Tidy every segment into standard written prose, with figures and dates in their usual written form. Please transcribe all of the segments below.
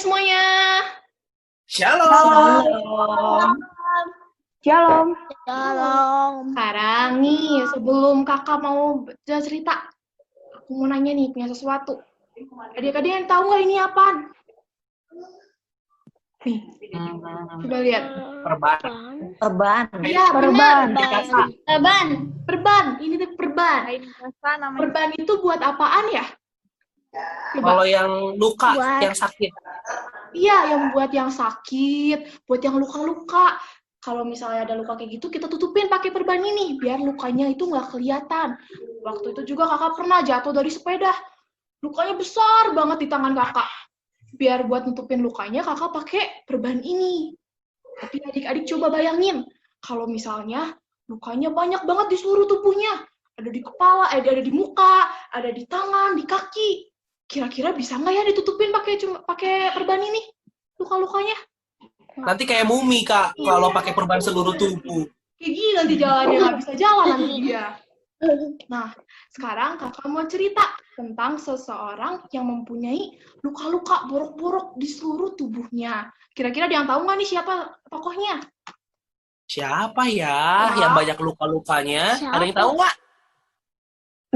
semuanya. Shalom. Shalom. Sekarang nih, sebelum kakak mau cerita, aku mau nanya nih, punya sesuatu. Adik-adik yang tahu nggak ini apaan? Nih, coba lihat. Perban. Iya, Perban. benar. Perban. Ini tuh perban. Perban itu buat apaan ya? Coba. Kalau yang luka, yang sakit. Iya, yang buat yang sakit, buat yang luka-luka. Kalau misalnya ada luka kayak gitu, kita tutupin pakai perban ini, biar lukanya itu nggak kelihatan. Waktu itu juga kakak pernah jatuh dari sepeda. Lukanya besar banget di tangan kakak. Biar buat nutupin lukanya, kakak pakai perban ini. Tapi adik-adik coba bayangin, kalau misalnya lukanya banyak banget di seluruh tubuhnya. Ada di kepala, ada di muka, ada di tangan, di kaki. Kira-kira bisa nggak ya ditutupin pakai perban ini luka-lukanya? Nanti kayak mumi, Kak, kalau pakai perban seluruh tubuh. Kayak gini nanti jalannya nggak bisa jalan nanti dia. Nah, sekarang kakak mau cerita tentang seseorang yang mempunyai luka-luka borok-borok di seluruh tubuhnya. Kira-kira ada yang tahu nggak nih siapa tokohnya? Siapa ya yang banyak luka-lukanya? Ada yang tahu nggak?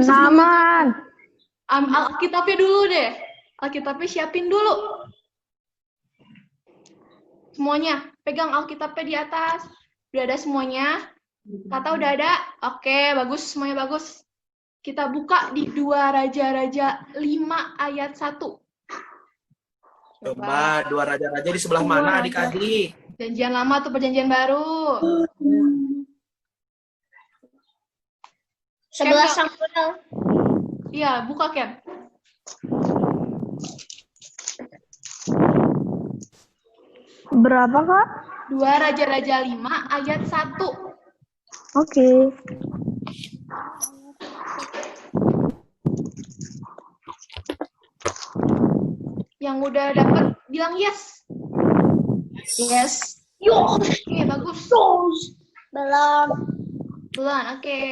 Naaman. Alkitabnya dulu deh. Alkitabnya siapin dulu. Semuanya, pegang Alkitabnya di atas. Udah ada semuanya? Kata udah ada? Oke, bagus, semuanya bagus. Kita buka di 2 Raja-Raja 5 ayat 1. Coba 2 raja-raja di sebelah mana, adik-adik? Perjanjian lama atau perjanjian baru? Sebelah Ken, Samuel. iya, buka Ken. Berapa, Kak? 2 Raja-Raja 5 ayat 1. Oke. Yang udah dapet bilang yes. Yes. Oke, bagus. Belum. Belum, oke.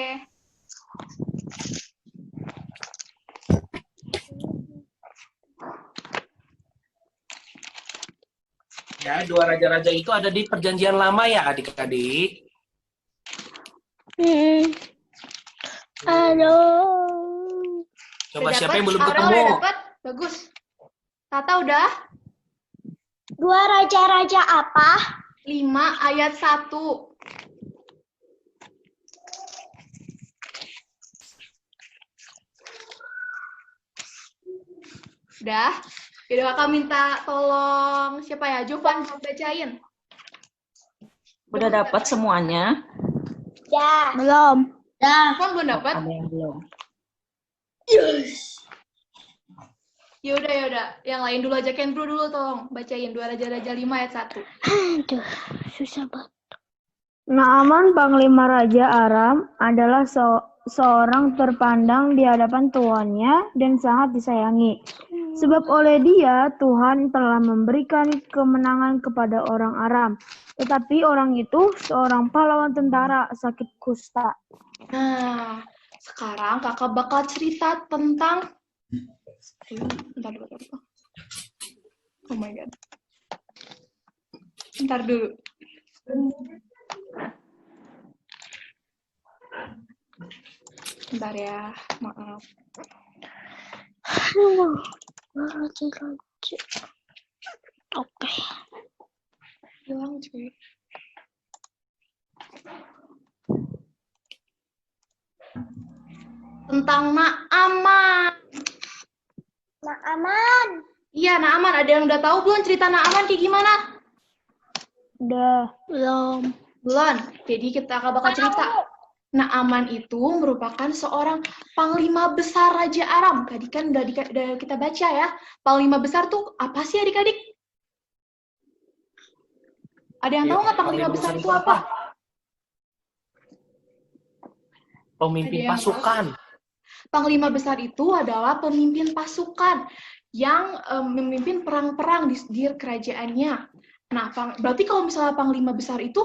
Ya, 2 raja-raja itu ada di perjanjian lama ya, adik-adik? Aduh. Coba Udah siapa yang belum Aura ketemu? udah dapet? Bagus. Tata udah? 2 raja-raja apa? 5 ayat 1. Udah? Yaudah kakak minta tolong siapa ya? Jovan bacain. Udah dapat semuanya? Ya. Belum. Dah. Jovan belum dapat? Ada yang belum. Yes. Yaudah. Yang lain dulu aja. Ken Bro dulu tolong bacain 2 Raja-Raja 5 ayat 1. Aduh, susah banget. Naaman, Panglima Raja Aram, adalah seorang terpandang di hadapan tuannya dan sangat disayangi. Sebab oleh dia, Tuhan telah memberikan kemenangan kepada orang Aram. Tetapi orang itu seorang pahlawan tentara sakit kusta. Nah, sekarang kakak bakal cerita tentang... Bentar. Oh my god. Bentar dulu. Bentar ya, maaf. Raja-raja. Oke. Hilang cuy. Tentang Naaman. Naaman. Iya, Naaman. Ada yang udah tahu belum cerita Naaman kayak gimana? Udah. Belum. Belum. Jadi kita bakal cerita. Naaman itu merupakan seorang panglima besar Raja Aram. Tadi kan udah kita baca ya. Panglima besar tuh apa sih adik-adik? Ada yang tahu nggak panglima besar itu apa? Pemimpin Ada yang pasukan. Panglima besar itu adalah pemimpin pasukan yang memimpin perang-perang di kerajaannya. Nah, berarti kalau misalnya panglima besar itu,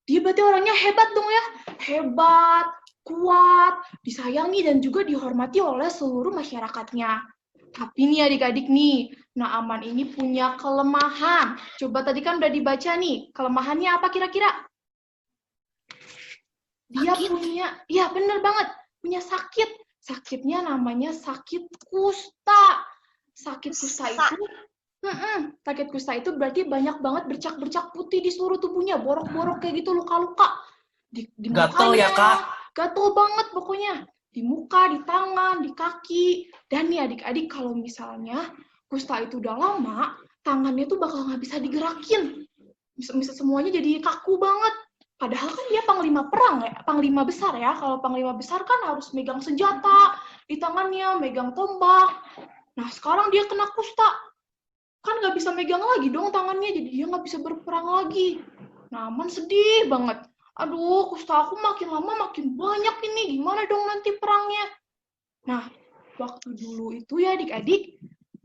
dia berarti orangnya hebat dong ya. Hebat, kuat, disayangi, dan juga dihormati oleh seluruh masyarakatnya. Tapi nih adik-adik nih, Naaman ini punya kelemahan. Coba tadi kan udah dibaca nih, kelemahannya apa kira-kira? Dia punya, ya bener banget, punya sakit. Sakitnya namanya sakit kusta. Sakit kusta itu, sakit kusta itu berarti banyak banget bercak-bercak putih di seluruh tubuhnya, borok-borok kayak gitu, luka-luka. Di Gatel ya, Kak? Gatel banget pokoknya. Di muka, di tangan, di kaki. Dan nih adik-adik, kalau misalnya kusta itu udah lama, tangannya tuh bakal nggak bisa digerakin. Bisa semuanya jadi kaku banget. Padahal kan dia panglima perang ya, panglima besar ya. Kalau panglima besar kan harus megang senjata di tangannya, megang tombak. Nah sekarang dia kena kusta, kan nggak bisa megang lagi dong tangannya, jadi dia nggak bisa berperang lagi. Naaman sedih banget. Aduh, kusta aku makin lama makin banyak ini, gimana dong nanti perangnya? Nah, waktu dulu itu ya adik-adik,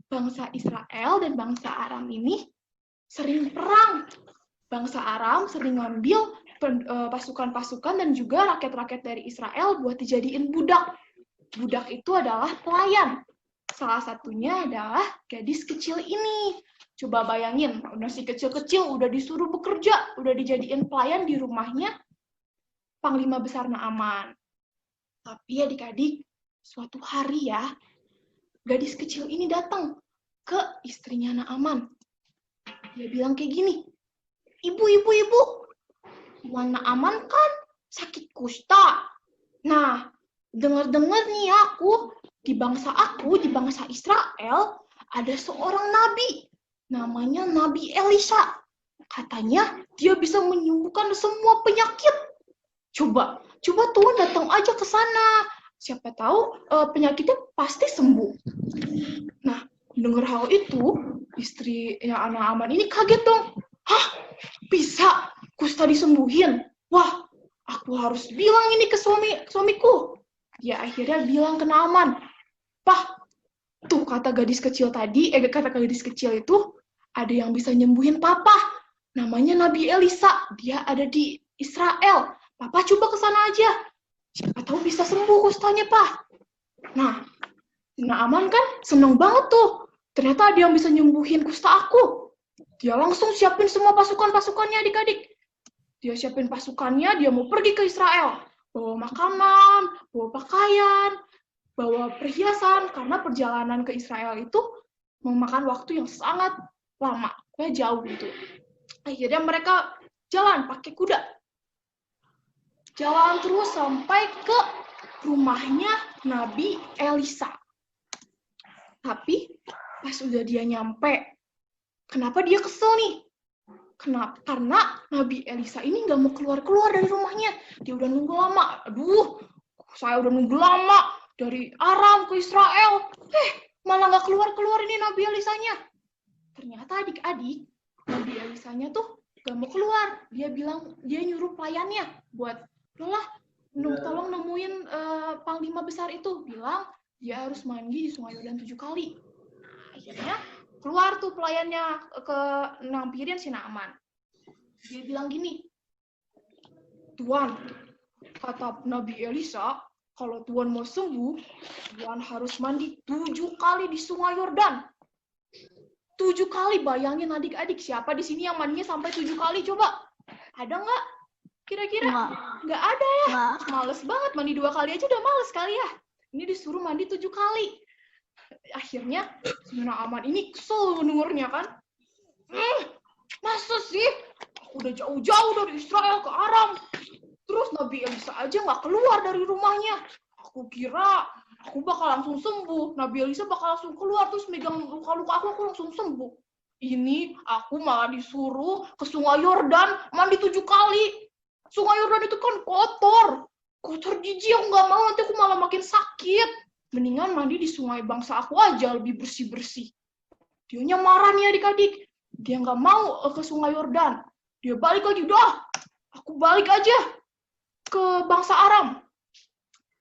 bangsa Israel dan bangsa Aram ini sering perang. Bangsa Aram sering ngambil pasukan-pasukan dan juga rakyat-rakyat dari Israel buat dijadiin budak. Budak itu adalah pelayan. Salah satunya adalah gadis kecil ini. Coba bayangin, udah si kecil-kecil udah disuruh bekerja, udah dijadiin pelayan di rumahnya Panglima Besar Naaman. Tapi adik-adik, suatu hari ya, gadis kecil ini datang ke istrinya Naaman. Dia bilang kayak gini, ibu, Tuan Naaman kan sakit kusta. Nah, dengar-dengar nih di bangsa Israel, ada seorang nabi, namanya Nabi Elisa. Katanya dia bisa menyembuhkan semua penyakit. Coba Tuhan datang aja ke sana. Siapa tahu penyakitnya pasti sembuh. Nah, dengar hal itu, istrinya Naaman ini kaget dong. Hah, bisa kusta disembuhin? Wah, aku harus bilang ini ke suamiku. Dia akhirnya bilang ke Naaman, Pah, tuh kata gadis kecil itu, ada yang bisa nyembuhin papa. Namanya Nabi Elisa, dia ada di Israel. Papa coba ke sana aja. Siapa tahu bisa sembuh kustanya, Pak. Nah, Naaman kan seneng banget tuh. Ternyata ada yang bisa nyembuhin kusta aku. Dia langsung siapin semua pasukan-pasukannya adik-adik. Dia siapin pasukannya, dia mau pergi ke Israel. Bawa makanan, bawa pakaian, bawa perhiasan, karena perjalanan ke Israel itu memakan waktu yang sangat lama, jauh gitu. Akhirnya mereka jalan pakai kuda. Jalan terus sampai ke rumahnya Nabi Elisa. Tapi pas udah dia nyampe, kenapa dia kesel nih? Karena Nabi Elisa ini nggak mau keluar-keluar dari rumahnya. Dia udah nunggu lama. Aduh, saya udah nunggu lama dari Aram ke Israel. Malah nggak keluar-keluar ini Nabi Elisanya. Ternyata adik-adik, Nabi Elisanya tuh nggak mau keluar. Dia nyuruh pelayannya buat, tolong nemuin Panglima Besar itu. Bilang dia harus mandi di Sungai Yordan 7 kali. Akhirnya keluar tuh pelayannya ke nampirin si Naaman. Dia bilang gini, Tuan, kata Nabi Elisa, kalau Tuan mau sembuh, Tuan harus mandi 7 kali di Sungai Yordan. 7 kali, bayangin adik-adik, siapa di sini yang mandinya sampai 7 kali? Coba, ada nggak? Kira-kira? Nggak ada ya? Males banget, mandi 2 kali aja udah males kali ya. Ini disuruh mandi 7 kali. Akhirnya, Naaman ini kesel mendengarnya kan. Masa sih? Aku udah jauh-jauh dari Israel ke Aram. Terus Nabi Elisa aja nggak keluar dari rumahnya. Aku kira aku bakal langsung sembuh. Nabi Elisa bakal langsung keluar terus megang luka-luka aku langsung sembuh. Ini aku malah disuruh ke Sungai Yordan mandi 7 kali. Sungai Yordan itu kan kotor. Kotor jijik, aku nggak mau, nanti aku malah makin sakit. Mendingan mandi di sungai bangsa aku aja, lebih bersih-bersih. Dianya marah nih adik-adik. Dia nggak mau ke Sungai Yordan. Dia balik lagi, udah, aku balik aja ke bangsa Aram.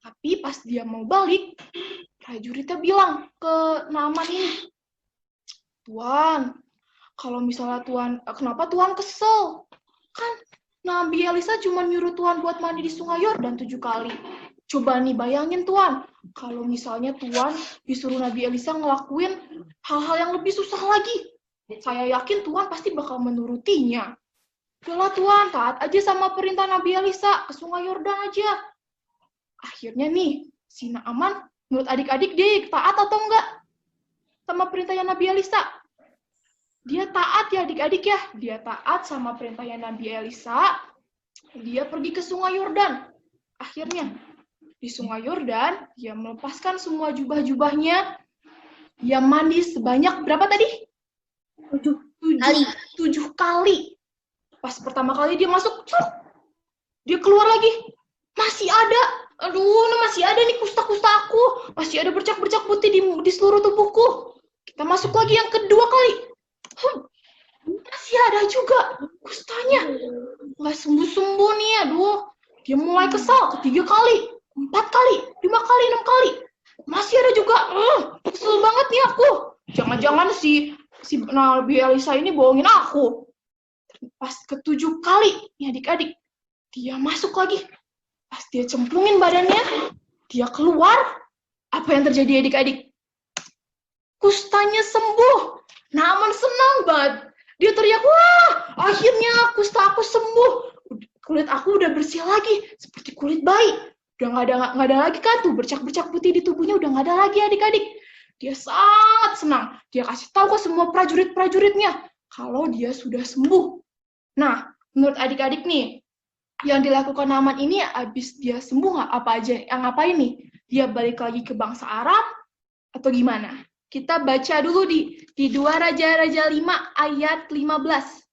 Tapi pas dia mau balik, prajuritnya bilang ke Naaman ini, Tuan, kalau misalnya Tuan, kenapa Tuan kesel? Kan Nabi Elisa cuma nyuruh Tuan buat mandi di Sungai Yordan 7 kali. Coba nih bayangin Tuan, kalau misalnya Tuan disuruh Nabi Elisa ngelakuin hal-hal yang lebih susah lagi. Saya yakin Tuan pasti bakal menurutinya. Udahlah Tuan, taat aja sama perintah Nabi Elisa, ke Sungai Yordan aja. Akhirnya nih, si Naaman menurut adik-adik dia taat atau enggak sama perintahnya Nabi Elisa? Dia taat ya adik-adik ya. Dia taat sama perintahnya Nabi Elisa. Dia pergi ke Sungai Yordan. Akhirnya di Sungai Yordan, dia melepaskan semua jubah-jubahnya. Dia mandi sebanyak berapa tadi? 7 kali. Pas pertama kali dia masuk, dia keluar lagi. Masih ada. Aduh, masih ada nih kusta-kusta aku. Masih ada bercak-bercak putih di seluruh tubuhku. Kita masuk lagi yang kedua kali. Masih ada juga kustanya. Nggak sembuh-sembuh nih, aduh. Dia mulai kesal. 3 kali, 4 kali, 5 kali, 6 kali. Masih ada juga. Kesel banget nih aku. Jangan-jangan si Nabi Elisa ini bohongin aku. Pas ke-7 kali, nih adik-adik. Dia masuk lagi. Pas dia cemplungin badannya, dia keluar. Apa yang terjadi adik-adik? Kustanya sembuh. Naaman senang banget. Dia teriak, wah, akhirnya kusta aku sembuh. Kulit aku udah bersih lagi, seperti kulit bayi. Udah nggak ada lagi kan tuh bercak-bercak putih di tubuhnya, udah nggak ada lagi adik-adik. Dia sangat senang. Dia kasih tahu ke semua prajurit-prajuritnya kalau dia sudah sembuh. Nah, menurut adik-adik nih, yang dilakukan Naaman ini abis dia sembuh nggak? Apa aja yang ngapain nih? Dia balik lagi ke bangsa Aram atau gimana? Kita baca dulu di 2 Raja-Raja 5 ayat 15.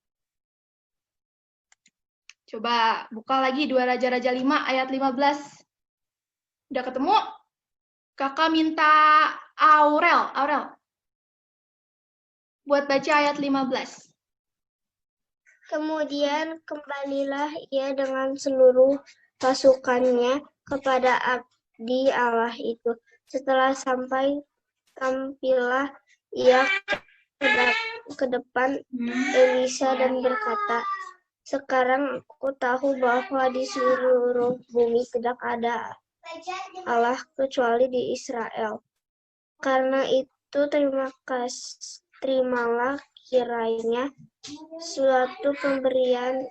Coba buka lagi 2 Raja-Raja 5 ayat 15. Udah ketemu? Kakak minta Aurel buat baca ayat 15. Kemudian kembalilah ia dengan seluruh pasukannya kepada abdi Allah itu. Setelah sampai, tampillah ia ke depan Elisa dan berkata, sekarang aku tahu bahwa di seluruh bumi tidak ada Allah kecuali di Israel. Karena itu terimalah kiranya suatu pemberian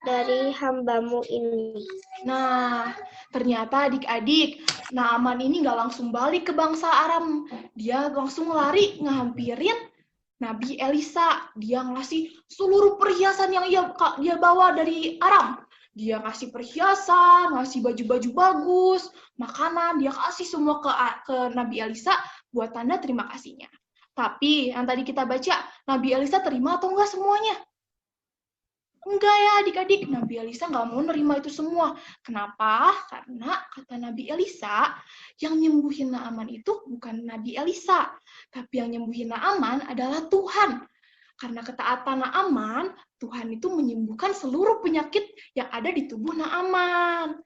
dari hambamu ini. Nah, ternyata adik-adik, Naaman ini nggak langsung balik ke bangsa Aram. Dia langsung lari ngampirin Nabi Elisa. Dia ngasih seluruh perhiasan yang dia bawa dari Aram. Dia ngasih perhiasan, ngasih baju-baju bagus, makanan. Dia kasih semua ke Nabi Elisa buat tanda terima kasihnya. Tapi yang tadi kita baca, Nabi Elisa terima atau enggak semuanya? Enggak ya adik-adik, Nabi Elisa nggak mau nerima itu semua. Kenapa? Karena kata Nabi Elisa, yang nyembuhin Naaman itu bukan Nabi Elisa, tapi yang nyembuhin Naaman adalah Tuhan. Karena ketaatan Naaman, Tuhan itu menyembuhkan seluruh penyakit yang ada di tubuh Naaman.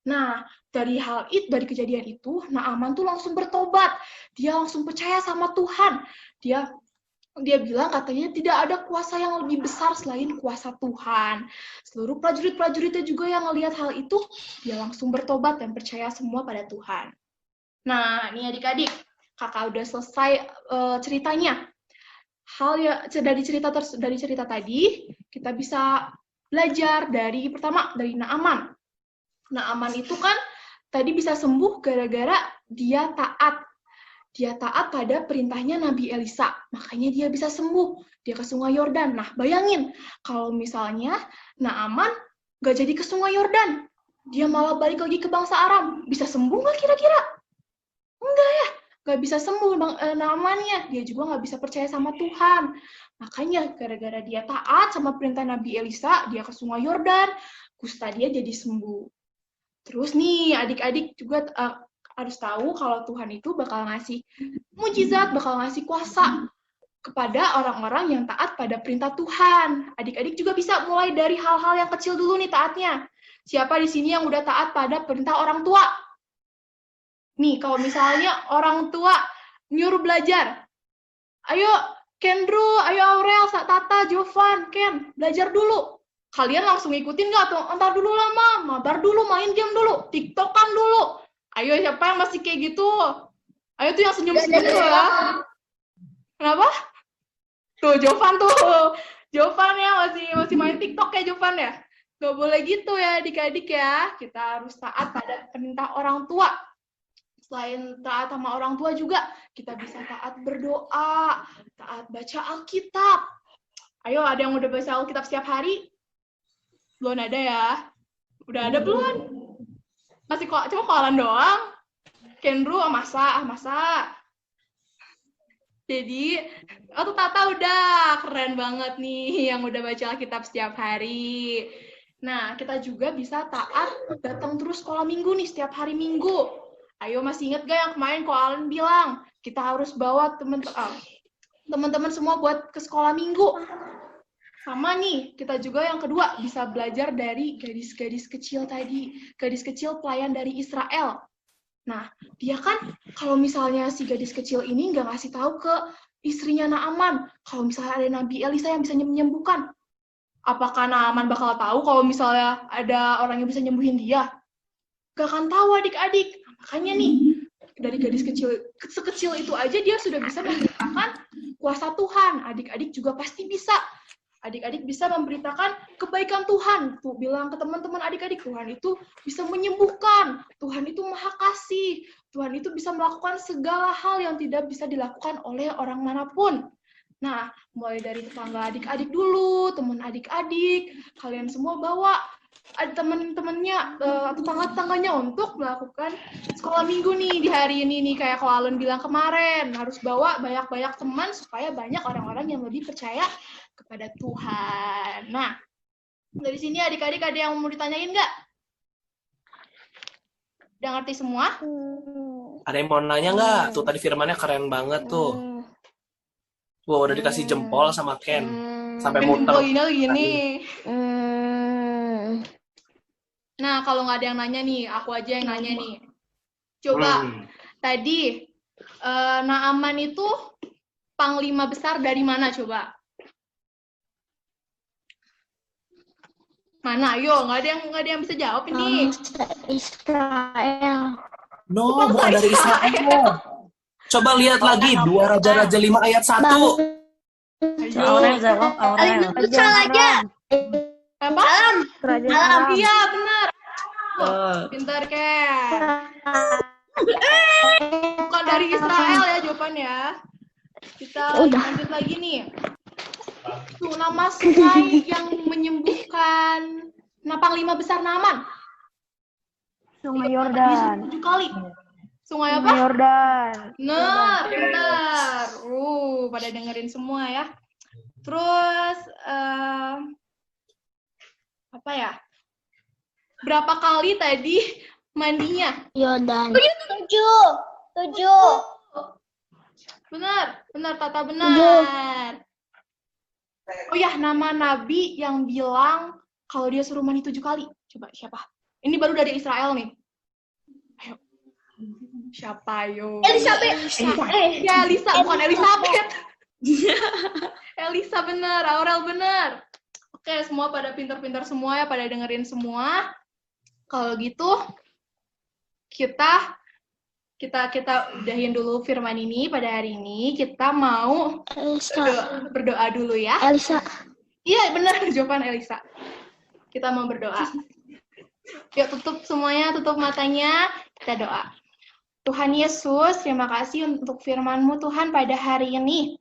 Nah, dari kejadian itu, Naaman tuh langsung bertobat. Dia langsung percaya sama Tuhan. Dia bilang katanya tidak ada kuasa yang lebih besar selain kuasa Tuhan. Seluruh prajurit-prajuritnya juga yang ngelihat hal itu, dia langsung bertobat dan percaya semua pada Tuhan. Nah, ini adik-adik, kakak udah selesai ceritanya. Dari cerita tadi, kita bisa belajar dari Naaman. Naaman itu kan tadi bisa sembuh gara-gara dia taat. Dia taat pada perintahnya Nabi Elisa, makanya dia bisa sembuh. Dia ke Sungai Yordan. Nah, bayangin, kalau misalnya Naaman nggak jadi ke Sungai Yordan, dia malah balik lagi ke bangsa Aram, bisa sembuh nggak kira-kira? Enggak ya, nggak bisa sembuh Naamannya. Dia juga nggak bisa percaya sama Tuhan. Makanya, gara-gara dia taat sama perintah Nabi Elisa, dia ke Sungai Yordan, kusta dia jadi sembuh. Terus nih, adik-adik juga harus tahu kalau Tuhan itu bakal ngasih mujizat, bakal ngasih kuasa kepada orang-orang yang taat pada perintah Tuhan. Adik-adik juga bisa mulai dari hal-hal yang kecil dulu nih taatnya. Siapa di sini yang udah taat pada perintah orang tua? Nih, kalau misalnya orang tua nyuruh belajar, ayo Kendro, ayo Aurel, Tata, Jovan, Ken, belajar dulu. Kalian langsung ikutin nggak? Atau entar dulu lah, mabar dulu, main game dulu, tiktokan dulu. Ayo, siapa yang masih kayak gitu? Ayo tuh yang senyum-senyum tuh ya. Kenapa? Tuh, Jovan tuh. Jovan ya masih main TikTok ya Jovan ya. Gak boleh gitu ya adik-adik ya. Kita harus taat pada perintah orang tua. Selain taat sama orang tua juga, kita bisa taat berdoa, taat baca Alkitab. Ayo, ada yang udah baca Alkitab setiap hari? Belum ada ya? Udah ada belum? Masih kok cuma koalan doang. Kendru masa. Jadi, aku Tata udah keren banget nih yang udah baca Alkitab setiap hari. Nah, kita juga bisa taat datang terus sekolah minggu nih setiap hari Minggu. Ayo, masih inget gak yang kemarin koalan bilang kita harus bawa teman-teman semua buat ke sekolah minggu. Sama nih, kita juga yang kedua bisa belajar dari gadis-gadis kecil tadi, gadis kecil pelayan dari Israel. Nah, dia kan kalau misalnya si gadis kecil ini nggak ngasih tahu ke istrinya Naaman, kalau misalnya ada Nabi Elisa yang bisa menyembuhkan, apakah Naaman bakal tahu kalau misalnya ada orang yang bisa nyembuhin dia? Gak akan tahu adik-adik. Makanya nih, dari gadis sekecil itu aja dia sudah bisa memberitakan kuasa Tuhan. Adik-adik juga pasti bisa. Adik-adik bisa memberitakan kebaikan Tuhan. Tuh, bilang ke teman-teman adik-adik, Tuhan itu bisa menyembuhkan. Tuhan itu maha kasih. Tuhan itu bisa melakukan segala hal yang tidak bisa dilakukan oleh orang manapun. Nah, mulai dari tetangga adik-adik dulu, teman adik-adik, kalian semua bawa teman-temannya, tetangga-tetangganya untuk melakukan sekolah minggu nih di hari ini nih, kayak kalau Alun bilang kemarin, harus bawa banyak-banyak teman supaya banyak orang-orang yang lebih percaya kepada Tuhan. Nah, dari sini adik-adik ada yang mau ditanyain nggak? Udah ngerti semua? Ada yang mau nanya nggak? Tuh tadi firmannya keren banget tuh. Wow, udah dikasih jempol sama Ken. Sampai muter. Gini. Nah, kalau nggak ada yang nanya nih, aku aja yang nanya nih. Coba, tadi Naaman itu panglima besar dari mana coba? Mana? Ayo, nggak ada yang bisa jawab ini. Israel. No, bukan dari Israel. Coba lihat lagi 2 Raja-Raja 5 ayat 1. Aurel jawab, Aurel. aja. Apa? Iya, benar. Pintar, Ken. Bukan dari Israel ya jawabannya. Kita lanjut lagi nih. Tuh, nama sungai yang menyembuhkan panglima besar Naaman. Sungai Yordan. 7 kali. Sungai apa? Yordan. Benar, benar. Pada dengerin semua ya. Terus, apa ya? Berapa kali tadi mandinya? Yordan. 7. Benar, Tata, benar. Oh ya, nama nabi yang bilang kalau dia suruh mandi 7 kali. Coba siapa? Ini baru dari Israel nih. Ayo. Siapa yo? Elisa, bukan Elizabeth. Elisa bener, Aurel bener. Oke, semua pada pintar-pintar semua ya, pada dengerin semua. Kalau gitu, kita udahin dulu firman ini pada hari ini. Kita mau berdoa dulu ya. Elisa. Iya, benar jawaban Elisa. Kita mau berdoa. Yuk, tutup semuanya, tutup matanya, kita doa. Tuhan Yesus, terima kasih untuk firman-Mu Tuhan pada hari ini.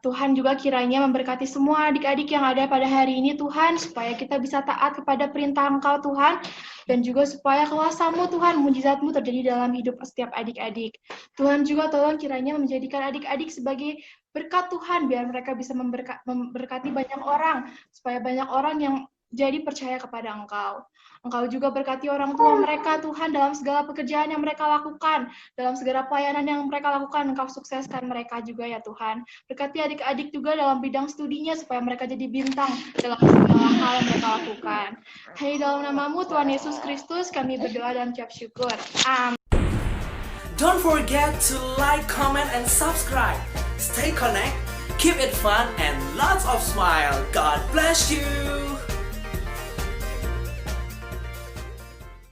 Tuhan juga kiranya memberkati semua adik-adik yang ada pada hari ini Tuhan, supaya kita bisa taat kepada perintah Engkau Tuhan, dan juga supaya kuasa-Mu Tuhan, mujizat-Mu terjadi dalam hidup setiap adik-adik. Tuhan juga tolong kiranya menjadikan adik-adik sebagai berkat Tuhan, biar mereka bisa memberkati banyak orang, supaya banyak orang yang jadi percaya kepada Engkau. Engkau juga berkati orang tua mereka, Tuhan, dalam segala pekerjaan yang mereka lakukan, dalam segala pelayanan yang mereka lakukan, Engkau sukseskan mereka juga ya Tuhan. Berkati adik-adik juga dalam bidang studinya, supaya mereka jadi bintang dalam segala hal yang mereka lakukan. Hanya dalam nama-Mu, Tuhan Yesus Kristus, kami berdoa dan ucap syukur. Amin. Don't forget to like, comment, and subscribe. Stay connected, keep it fun, and lots of smile. God bless you.